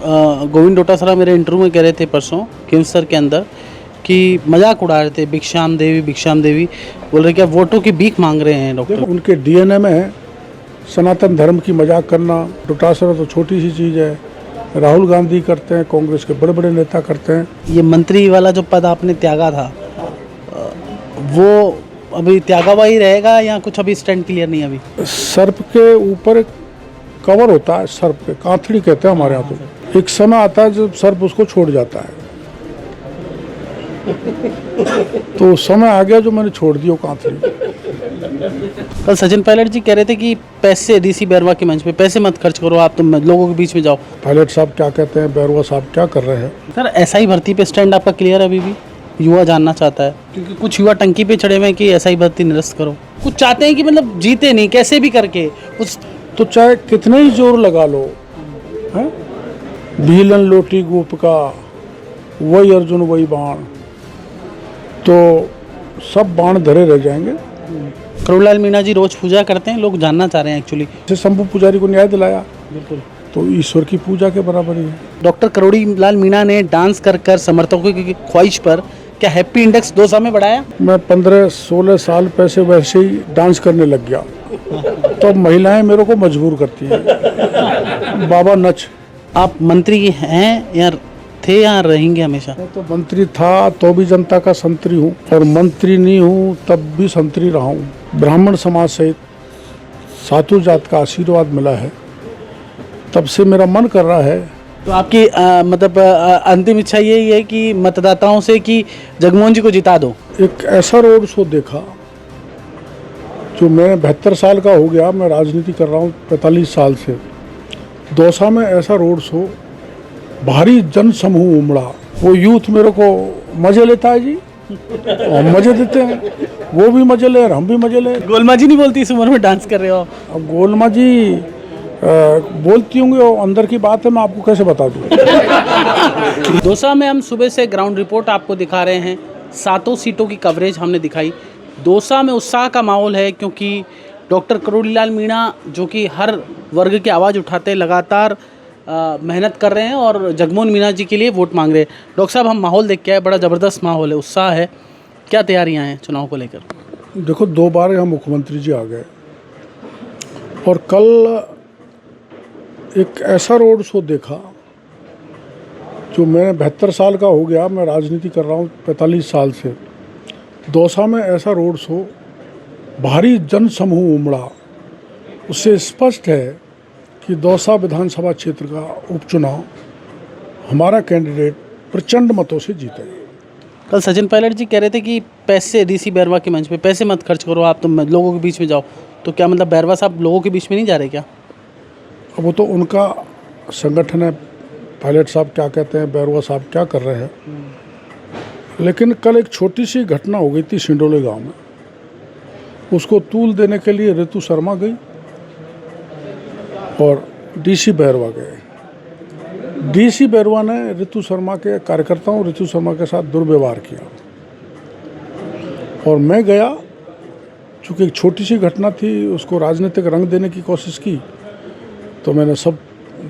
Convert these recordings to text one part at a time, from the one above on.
गोविंद डोटासरा मेरे इंटरव्यू में कह रहे थे परसों किमसर के अंदर कि मजाक उड़ा रहे थे, भिक्षाम देवी बोल रहे कि आप वोटों की भीख मांग रहे हैं डॉक्टर। उनके डीएनए में है सनातन धर्म की मजाक करना। डोटासरा तो छोटी सी चीज़ है, राहुल गांधी करते हैं, कांग्रेस के बड़े बड़े नेता करते हैं। ये मंत्री वाला जो पद आपने त्यागा था वो अभी त्यागा हुआ ही रहेगा या कुछ अभी स्टैंड क्लियर नहीं? अभी सर्प के ऊपर एक कवर होता है, सर्प पे कांथड़ी कहते हैं हमारे यहाँ। तो एक समय आता है जब सर्प उसको छोड़ जाता है, तो समय आ गया जो मैंने छोड़ दिया कांथड़ी। कल सचिन पायलट जी कह रहे थे कि पैसे डीसी बैरवा के मंच पे पैसे मत खर्च करो, आप तो लोगों के बीच में जाओ। पायलट साहब क्या कहते हैं, बैरवा साहब क्या कर रहे हैं? सर एसआई भर्ती पे स्टैंड आपका क्लियर है? अभी भी युवा जानना चाहता है, क्योंकि कुछ युवा टंकी पे चढ़े हुए हैं कि एसआई भर्ती निरस्त करो। कुछ चाहते हैं कि मतलब जीते नहीं, कैसे भी करके कुछ। तो चाहे कितने ही जोर लगा लो, हैं? भीलन लोटी गोप का वही अर्जुन वही बाण, तो सब बाण धरे रह जाएंगे। करोड़ीलाल मीणा जी रोज पूजा करते हैं, लोग जानना चाह रहे हैं एक्चुअली। जैसे शंभू पुजारी को न्याय दिलाया, बिल्कुल, तो ईश्वर की पूजा के बराबर ही है। डॉक्टर करोड़ीलाल मीणा ने डांस कर समर्थकों की ख्वाहिश पर क्या हैप्पी इंडेक्स 2 साल में बढ़ाया? मैं 15-16 साल पैसे वैसे ही डांस करने लग गया, तो महिलाएं मेरे को मजबूर करती हैं, बाबा नच। आप मंत्री हैं या थे या रहेंगे हमेशा? मैं तो मंत्री था तो भी जनता का संतरी हूँ, और मंत्री नहीं हूँ तब भी संतरी रहा हूँ। ब्राह्मण समाज सहित सातों जात का आशीर्वाद मिला है, तब से मेरा मन कर रहा है। तो आपकी मतलब अंतिम इच्छा यही है कि मतदाताओं से कि जगमोहन जी को जिता दो? एक ऐसा रोड शो देखा जो मैं 72 साल का हो गया, मैं राजनीति कर रहा हूँ 45 साल से। दौसा में ऐसा रोड शो, भारी जन समूह उमड़ा, वो यूथ मेरे को मजे लेता है जी, हम मजे देते हैं, वो भी मजे ले, हम भी मजे ले। गोलमा जी नहीं बोलती इस उम्र में डांस कर रहे हो? अब गोलमा जी बोलती होंगी, और अंदर की बात है, मैं आपको कैसे बता दूँ। दौसा में हम सुबह से ग्राउंड रिपोर्ट आपको दिखा रहे हैं, 7 सीटों की कवरेज हमने दिखाई। दौसा में उत्साह का माहौल है, क्योंकि डॉक्टर करोड़ीलाल मीणा जो कि हर वर्ग की आवाज़ उठाते लगातार मेहनत कर रहे हैं और जगमोहन मीणा जी के लिए वोट मांग रहे हैं। डॉक्टर साहब, हम माहौल देख के आए, बड़ा ज़बरदस्त माहौल है, उत्साह है, क्या तैयारियां हैं चुनाव को लेकर? देखो, 2 बार यहाँ मुख्यमंत्री जी आ गए, और कल एक ऐसा रोड शो देखा जो मैं 72 साल का हो गया, मैं राजनीति कर रहा हूँ 45 साल से। दौसा में ऐसा रोड शो, भारी जन समूह उमड़ा, उससे स्पष्ट है कि दौसा विधानसभा क्षेत्र का उपचुनाव हमारा कैंडिडेट प्रचंड मतों से जीतेगा। कल सचिन पायलट जी कह रहे थे कि पैसे डीसी बैरवा के मंच पे पैसे मत खर्च करो, आप तो लोगों के बीच में जाओ। तो क्या मतलब बैरवा साहब लोगों के बीच में नहीं जा रहे क्या? अब वो तो उनका संगठन है, पायलट साहब क्या कहते हैं, बैरवा साहब क्या कर रहे हैं। लेकिन कल एक छोटी सी घटना हो गई थी सिंडोले गांव में, उसको तूल देने के लिए ऋतु शर्मा गई और डीसी बैरवा गए। डीसी बैरवा ने ऋतु शर्मा के कार्यकर्ताओं, ऋतु शर्मा के साथ दुर्व्यवहार किया, और मैं गया, चूँकि एक छोटी सी घटना थी, उसको राजनीतिक रंग देने की कोशिश की। तो मैंने सब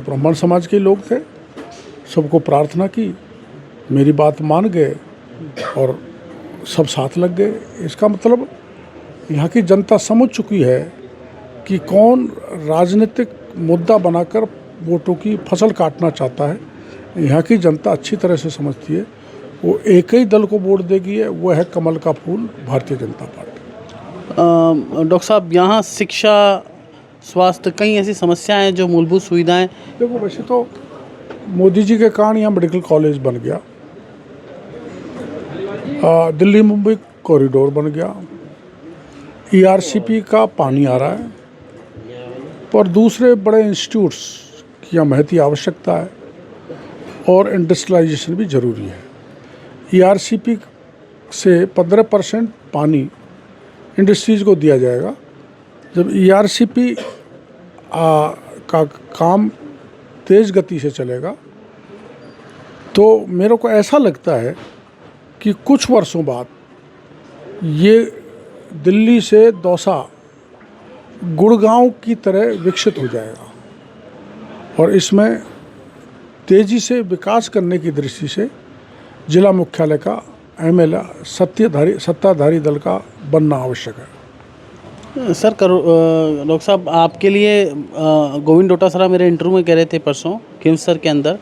ब्राह्मण समाज के लोग थे, सबको प्रार्थना की, मेरी बात मान गए और सब साथ लग गए। इसका मतलब यहाँ की जनता समझ चुकी है कि कौन राजनीतिक मुद्दा बनाकर वोटों की फसल काटना चाहता है। यहाँ की जनता अच्छी तरह से समझती है, वो एक ही दल को वोट देगी, है वो है कमल का फूल, भारतीय जनता पार्टी। डॉक्टर साहब, यहाँ शिक्षा, स्वास्थ्य, कई ऐसी समस्याएं हैं जो मूलभूत सुविधाएं। देखो, वैसे तो मोदी जी के कारण यहाँ मेडिकल कॉलेज बन गया, दिल्ली मुंबई कॉरिडोर बन गया, ERCP का पानी आ रहा है, पर दूसरे बड़े इंस्टीट्यूट्स की यहाँ महती आवश्यकता है, और इंडस्ट्रियलाइजेशन भी ज़रूरी है। ERCP से 15% पानी इंडस्ट्रीज़ को दिया जाएगा। जब ERCP का काम तेज़ गति से चलेगा, तो मेरे को ऐसा लगता है कि कुछ वर्षों बाद ये दिल्ली से दौसा गुड़गांव की तरह विकसित हो जाएगा, और इसमें तेज़ी से विकास करने की दृष्टि से जिला मुख्यालय का एमएलए सत्ताधारी दल का बनना आवश्यक है। सर डॉक्टर साहब, आपके लिए गोविंद डोटासरा मेरे इंटरव्यू में कह रहे थे परसों केमसर के अंदर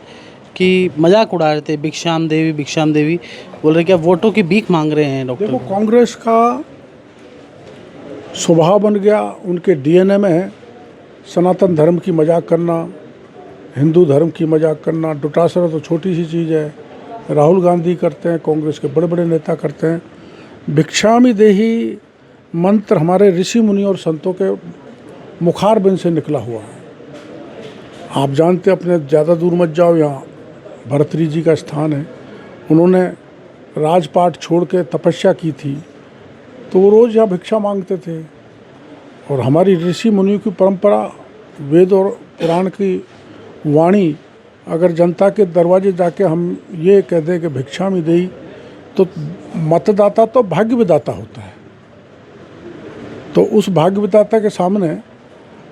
कि मजाक उड़ा रहे थे, भिक्षाम देवी बोल रहे कि आप वोटों की भीख मांग रहे हैं डॉक्टर। देखो, कांग्रेस का स्वभाव बन गया, उनके डीएनए में है सनातन धर्म की मजाक करना, हिंदू धर्म की मजाक करना। डोटासरा तो छोटी सी चीज़ है, राहुल गांधी करते हैं, कांग्रेस के बड़े बड़े नेता करते हैं। भिक्षामी देही मंत्र हमारे ऋषि मुनि और संतों के मुखारबिंद से निकला हुआ है। आप जानते, अपने ज़्यादा दूर मत जाओ, यहाँ भरतरी जी का स्थान है, उन्होंने राजपाट छोड़ के तपस्या की थी, तो वो रोज़ यहाँ भिक्षा मांगते थे। और हमारी ऋषि मुनियों की परंपरा, वेद और पुराण की वाणी, अगर जनता के दरवाजे जाके हम ये कह दें कि भिक्षामी देई, तो मतदाता तो भाग्य विधाता होता है। तो उस भाग्य विधाता के सामने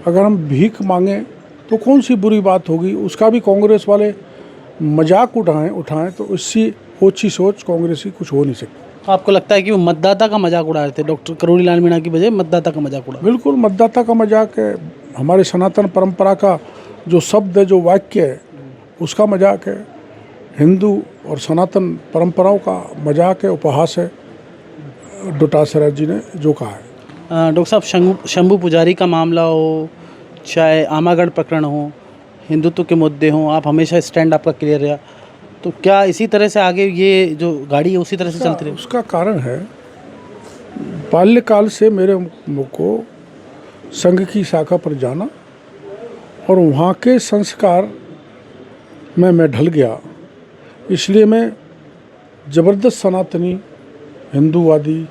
अगर हम भीख मांगें तो कौन सी बुरी बात होगी। उसका भी कांग्रेस वाले मजाक उठाएं तो इससे ओछी सोच कांग्रेस की कुछ हो नहीं सकती। आपको लगता है कि वो मतदाता का मजाक उड़ा रहे थे, डॉक्टर करोड़ी लाल मीणा की बजाय मतदाता का मजाक उड़ा? बिल्कुल मतदाता का मजाक है। हमारे सनातन परंपरा का जो शब्द है, जो वाक्य है, उसका मजाक है। हिंदू और सनातन परंपराओं का मजाक है, उपहास है डोटासरा जी ने जो कहा है। डॉक्टर साहब, शंभू पुजारी का मामला हो, चाहे आमागढ़ प्रकरण हो, हिंदुत्व के मुद्दे हों, आप हमेशा स्टैंड आपका क्लियर रहा, तो क्या इसी तरह से आगे ये जो गाड़ी है उसी तरह से चलती रही? उसका कारण है, बाल्यकाल से मेरे को संघ की शाखा पर जाना और वहाँ के संस्कार में मैं ढल गया, इसलिए मैं ज़बरदस्त सनातनी हिंदूवादी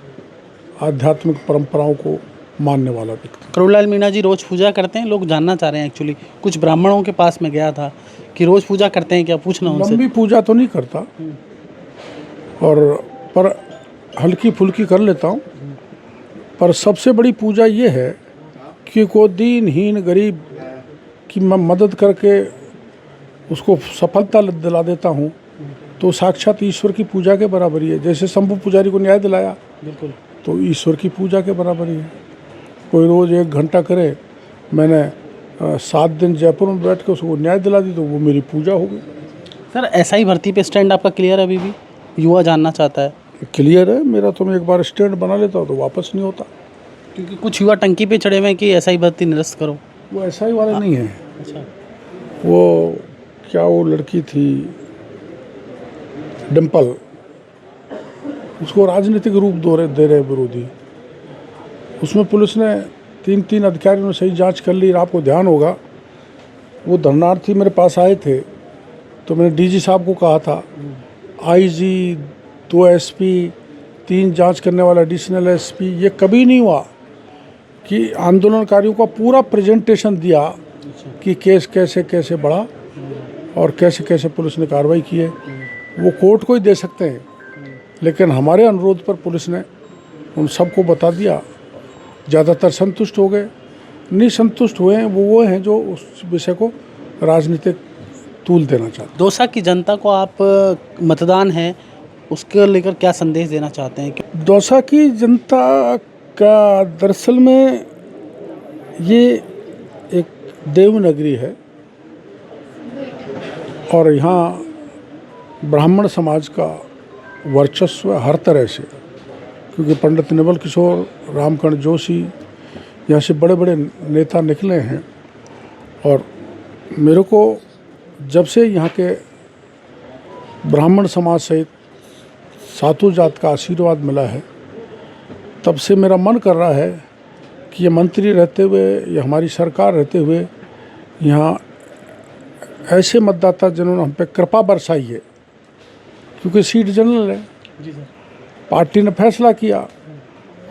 आध्यात्मिक परंपराओं को मानने वाला व्यक्ति। करोड़ी लाल मीणा जी रोज़ पूजा करते हैं? लोग जानना चाह रहे हैं एक्चुअली। कुछ ब्राह्मणों के पास में गया था कि रोज़ पूजा करते हैं क्या, पूछना उनसे। लंबी पूजा तो नहीं करता, पर हल्की फुल्की कर लेता हूँ। पर सबसे बड़ी पूजा ये है कि कोई दीनहीन गरीब की मैं मदद करके उसको सफलता दिला देता हूँ, तो साक्षात ईश्वर की पूजा के बराबरी है। जैसे शंभू पुजारी को न्याय दिलाया, बिल्कुल, तो ईश्वर की पूजा के बराबरी है। कोई रोज़ 1 घंटा करे, मैंने 7 दिन जयपुर में बैठ के उसको न्याय दिला दी, तो वो मेरी पूजा हो गई। सर एसआई भर्ती पे स्टैंड आपका क्लियर है? अभी भी युवा जानना चाहता है। क्लियर है मेरा, तो मैं एक बार स्टैंड बना लेता हूँ तो वापस नहीं होता। क्योंकि कुछ युवा टंकी पे चढ़े हुए हैं कि एसआई भर्ती निरस्त करो। वो एसआई वाले नहीं हैं। अच्छा, वो क्या, वो लड़की थी डिम्पल, उसको राजनीतिक रूप दे रहे विरोधी। उसमें पुलिस ने 3 अधिकारियों ने सही जांच कर ली। आपको ध्यान होगा, वो धरनार्थी मेरे पास आए थे, तो मैंने डीजी साहब को कहा था, आईजी, 2 एसपी, 3 जांच करने वाला एडिशनल एसपी, ये कभी नहीं हुआ कि आंदोलनकारियों का पूरा प्रेजेंटेशन दिया कि केस कैसे कैसे बढ़ा और कैसे कैसे पुलिस ने कार्रवाई की है। वो कोर्ट को ही दे सकते हैं, लेकिन हमारे अनुरोध पर पुलिस ने उन सबको बता दिया। ज़्यादातर संतुष्ट हो गए, नहीं संतुष्ट हुए हैं वो हैं जो उस विषय को राजनीतिक तूल देना चाहते हैं। दौसा की जनता को आप मतदान है उसके लेकर क्या संदेश देना चाहते हैं? दौसा की जनता का दरअसल में ये एक देवनगरी है और यहाँ ब्राह्मण समाज का वर्चस्व हर तरह से, क्योंकि पंडित निर्मल किशोर, रामकर्ण जोशी, यहाँ से बड़े बड़े नेता निकले हैं। और मेरे को जब से यहाँ के ब्राह्मण समाज सहित सातों जात का आशीर्वाद मिला है, तब से मेरा मन कर रहा है कि ये मंत्री रहते हुए, ये हमारी सरकार रहते हुए, यहाँ ऐसे मतदाता जिन्होंने हम पे कृपा बरसाई है, क्योंकि सीट जनरल है, जी सर, पार्टी ने फैसला किया,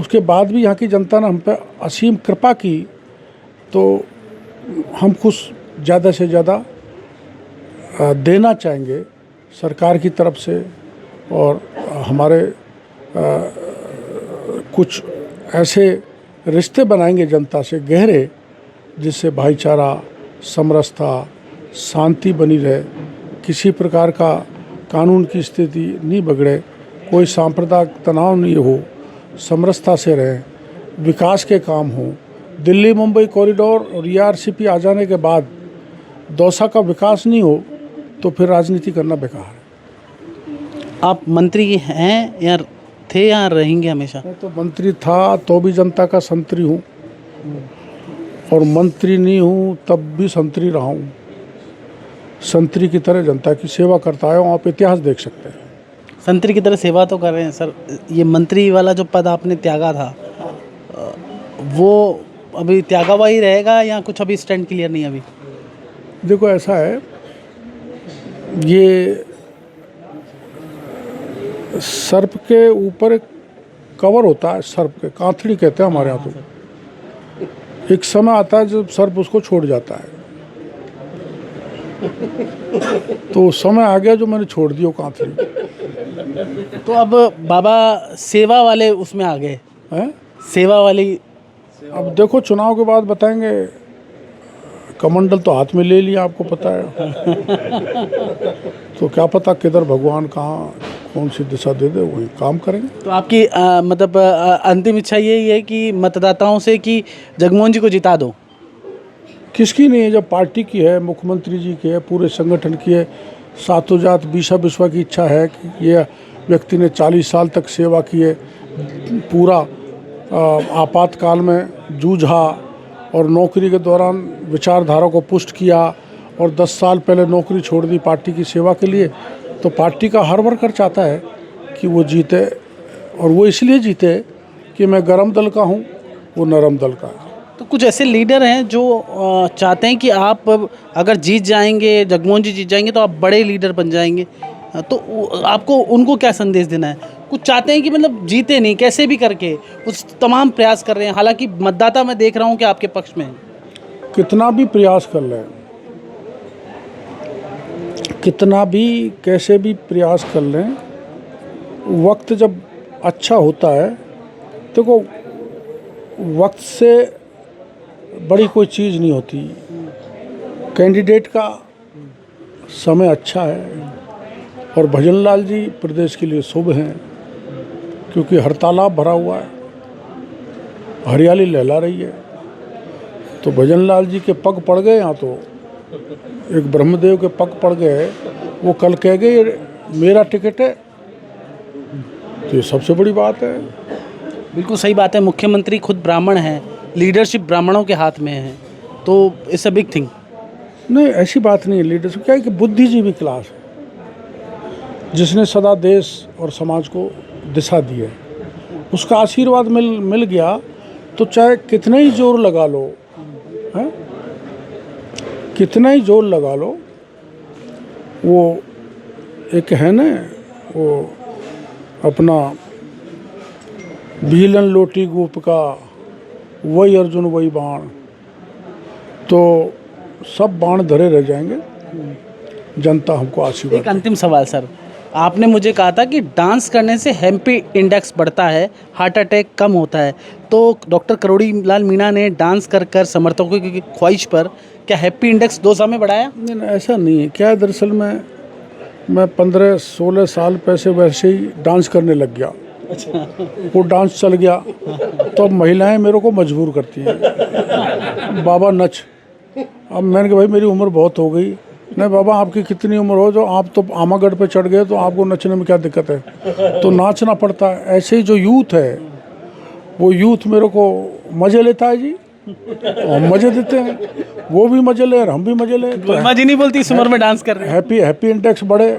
उसके बाद भी यहाँ की जनता ने हम पे असीम कृपा की, तो हम कुछ ज़्यादा से ज़्यादा देना चाहेंगे सरकार की तरफ से। और हमारे कुछ ऐसे रिश्ते बनाएंगे जनता से गहरे, जिससे भाईचारा, समरसता, शांति बनी रहे किसी प्रकार का कानून की स्थिति नहीं बिगड़े, कोई सांप्रदायिक तनाव नहीं हो, समरसता से रहें, विकास के काम हों। दिल्ली मुंबई कॉरिडोर और ERCP आ जाने के बाद दौसा का विकास नहीं हो तो फिर राजनीति करना बेकार है। आप मंत्री हैं या थे या रहेंगे हमेशा? मैं तो मंत्री था तो भी जनता का संतरी हूँ, और मंत्री नहीं हूँ तब भी संतरी रहा हूँ। संतरी की तरह जनता की सेवा करता है, आप इतिहास देख सकते हैं। संतरी की तरह सेवा तो कर रहे हैं सर। ये मंत्री वाला जो पद आपने त्यागा था, वो अभी त्यागा हुआ ही रहेगा या कुछ अभी स्टैंड क्लियर नहीं अभी? देखो ऐसा है, ये सर्प के ऊपर एक कवर होता है, सर्प के कांथड़ी कहते हैं हमारे यहाँ। तो एक समय आता है जब सर्प उसको छोड़ जाता है, तो समय आ गया जो मैंने छोड़ दिया कांथड़ी। तो अब बाबा सेवा वाले उसमें आ गए हैं? सेवा वाली। अब देखो चुनाव के बाद बताएंगे। कमंडल तो हाथ में ले लिया, आपको पता है। तो क्या पता किधर भगवान कहाँ कौन सी दिशा दे दे, वही काम करेंगे। तो आपकी मतलब अंतिम इच्छा यही है कि मतदाताओं से कि जगमोहन जी को जिता दो? किसकी नहीं है, जब पार्टी की है, मुख्यमंत्री जी की है, पूरे संगठन की है, सातों जात बीसा बिस्वा की इच्छा है कि ये व्यक्ति ने 40 साल तक सेवा की है, पूरा आपातकाल में जूझा और नौकरी के दौरान विचारधारा को पुष्ट किया, और 10 साल पहले नौकरी छोड़ दी पार्टी की सेवा के लिए। तो पार्टी का हर वर्कर चाहता है कि वो जीते, और वो इसलिए जीते कि मैं गरम दल का हूँ, वो नरम दल का है। तो कुछ ऐसे लीडर हैं जो चाहते हैं कि आप अगर जीत जाएंगे, जगमोहन जी जीत जाएंगे तो आप बड़े लीडर बन जाएंगे, तो आपको उनको क्या संदेश देना है? कुछ चाहते हैं कि मतलब जीते नहीं, कैसे भी करके उस तमाम प्रयास कर रहे हैं, हालांकि मतदाता मैं देख रहा हूं कि आपके पक्ष में है। कितना भी प्रयास कर लें, कितना भी कैसे भी प्रयास कर लें, वक्त जब अच्छा होता है, देखो वक्त से बड़ी कोई चीज़ नहीं होती। कैंडिडेट का समय अच्छा है, और भजन लाल जी प्रदेश के लिए शुभ हैं, क्योंकि हर तालाब भरा हुआ है, हरियाली लहला रही है। तो भजन लाल जी के पग पड़ गए यहाँ, तो एक ब्रह्मदेव के पग पड़ गए, वो कल कह गए मेरा टिकट है, तो ये सबसे बड़ी बात है। बिल्कुल सही बात है। मुख्यमंत्री खुद ब्राह्मण हैं, लीडरशिप ब्राह्मणों के हाथ में है, तो इट्स अ बिग थिंग। नहीं, ऐसी बात नहीं है। लीडरशिप क्या है कि बुद्धिजीवी क्लास है, जिसने सदा देश और समाज को दिशा दी है, उसका आशीर्वाद मिल गया, तो चाहे कितना ही जोर लगा लो, हैं, कितना ही जोर लगा लो, वो एक है ना, वो अपना भीलन लोटी गोप का वही अर्जुन वही बाण, तो सब बाण धरे रह जाएंगे। जनता हमको आशीर्वाद। एक अंतिम सवाल सर, आपने मुझे कहा था कि डांस करने से हैप्पी इंडेक्स बढ़ता है, हार्ट अटैक कम होता है, तो डॉक्टर करोड़ी लाल मीणा ने डांस कर कर समर्थकों की ख्वाहिश पर क्या हैप्पी इंडेक्स 2 साल में बढ़ाया? नहीं, ऐसा नहीं है। क्या है, दरअसल मैं 15-16 साल पैसे वैसे ही डांस करने लग गया। अच्छा। वो डांस चल गया, तो अब महिलाएं मेरे को मजबूर करती हैं, बाबा नच। अब मैंने कहा भाई मेरी उम्र बहुत हो गई। नहीं बाबा, आपकी कितनी उम्र हो, जो आप तो आमागढ़ पे चढ़ गए, तो आपको नचने में क्या दिक्कत है? तो नाचना पड़ता है। ऐसे ही जो यूथ है, वो यूथ मेरे को मज़े लेता है जी, तो हम मज़े देते हैं, वो भी मज़े ले और हम भी मज़े ले। तो गोलमा जी नहीं बोलती इस उम्र में डांस कर रहे हैं। हैप्पी इंडेक्स बढ़े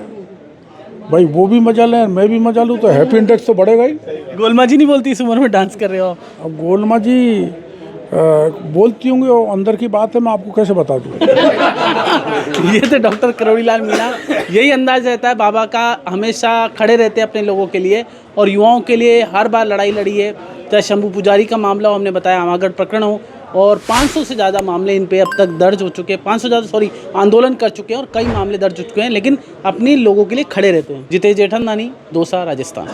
भाई, वो भी मजा लें मैं भी मजा लूँ, तो हैप्पी इंडेक्स तो बढ़ेगा ही। गोलमा जी नहीं बोलती इस उम्र में डांस कर रहे हो? अब गोलमा जी बोलती होंगी, वो अंदर की बात है, मैं आपको कैसे बता दूँ। ये तो डॉक्टर करोड़ी लाल मीणा, यही अंदाज रहता है बाबा का, हमेशा खड़े रहते हैं अपने लोगों के लिए और युवाओं के लिए। हर बार लड़ाई लड़ी है, चाहे शंभू पुजारी का मामला हो, हमने बताया आमागढ़ प्रकरण हो, और 500 से ज़्यादा मामले इन पे अब तक दर्ज हो चुके हैं, 500 ज़्यादा आंदोलन कर चुके हैं और कई मामले दर्ज हो चुके हैं, लेकिन अपने लोगों के लिए खड़े रहते हैं। जितेश जेठनलानी, दौसा, राजस्थान।